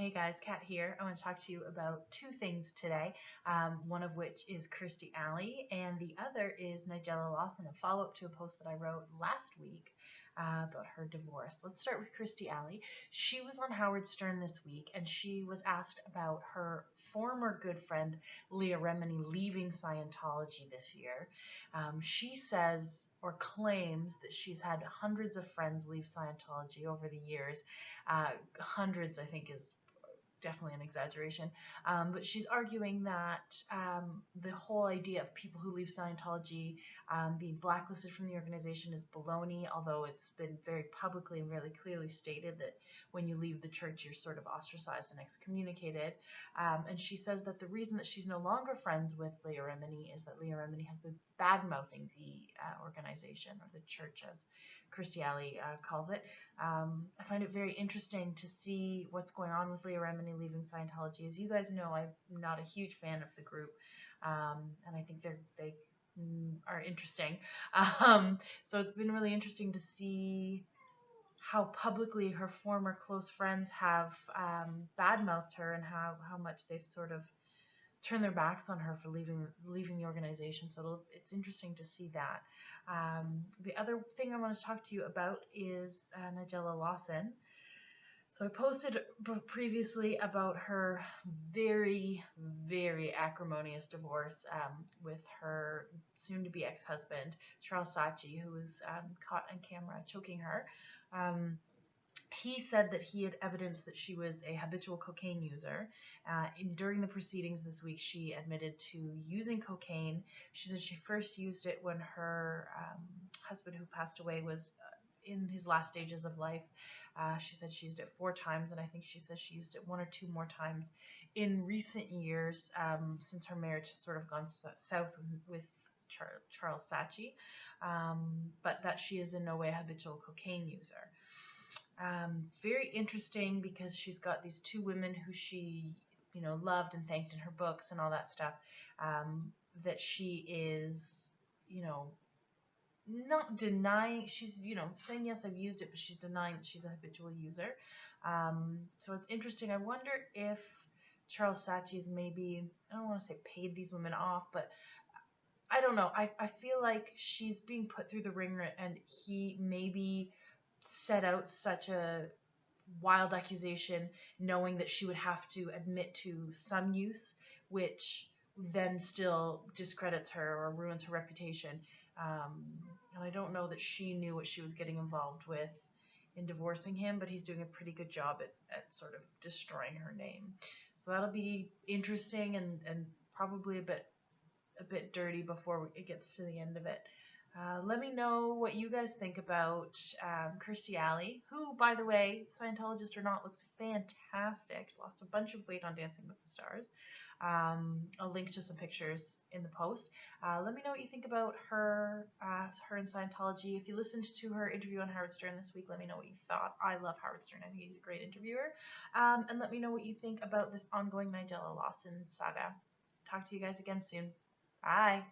Hey guys, Kat here. I want to talk to you about two things today. One of which is Kirstie Alley, and the other is Nigella Lawson, a follow up to a post that I wrote last week about her divorce. Let's start with Kirstie Alley. She was on Howard Stern this week, and she was asked about her former good friend Leah Remini leaving Scientology this year. She says or claims that she's had hundreds of friends leave Scientology over the years. Hundreds, I think, is definitely an exaggeration, but she's arguing that the whole idea of people who leave Scientology being blacklisted from the organization is baloney, although it's been very publicly and really clearly stated that when you leave the church, you're sort of ostracized and excommunicated. And she says that the reason that she's no longer friends with Leah Remini is that Leah Remini has been bad-mouthing the organization, or the church, as Kirstie Alley calls it. I find it very interesting to see what's going on with Leah Remini leaving Scientology. As you guys know, I'm not a huge fan of the group, and I think they are interesting. So it's been really interesting to see how publicly her former close friends have badmouthed her, and how much they've sort of turned their backs on her for leaving the organization. So it's interesting to see that. The other thing I want to talk to you about is Nigella Lawson. So I posted previously about her very, very acrimonious divorce with her soon-to-be ex-husband, Charles Saatchi, who was caught on camera choking her. He said that he had evidence that she was a habitual cocaine user. During the proceedings this week, she admitted to using cocaine. She said she first used it when her husband, who passed away, was in his last stages of life. She said she used it 4 times, and I think she says she used it 1 or 2 more times in recent years, since her marriage has sort of gone south with Charles Saatchi, but that she is in no way a habitual cocaine user. Very interesting, because she's got these 2 women who she, loved and thanked in her books and all that stuff, that she is, not denying. She's, saying, yes, I've used it, but she's denying that she's a habitual user. So it's interesting. I wonder if Charles Saatchi is maybe, I don't want to say paid these women off, but I don't know. I feel like she's being put through the ringer, and he maybe set out such a wild accusation knowing that she would have to admit to some use, which then still discredits her or ruins her reputation. And I don't know that she knew what she was getting involved with in divorcing him, but he's doing a pretty good job at sort of destroying her name. So that'll be interesting, and probably a bit dirty before it gets to the end of it. Let me know what you guys think about Kirstie Alley, who, by the way, Scientologist or not, looks fantastic. Lost a bunch of weight on Dancing with the Stars. I'll link to some pictures in the post. Let me know what you think about her in Scientology. If you listened to her interview on Howard Stern this week, let me know what you thought. I love Howard Stern. I think he's a great interviewer. And let me know what you think about this ongoing Nigella Lawson saga. Talk to you guys again soon. Bye.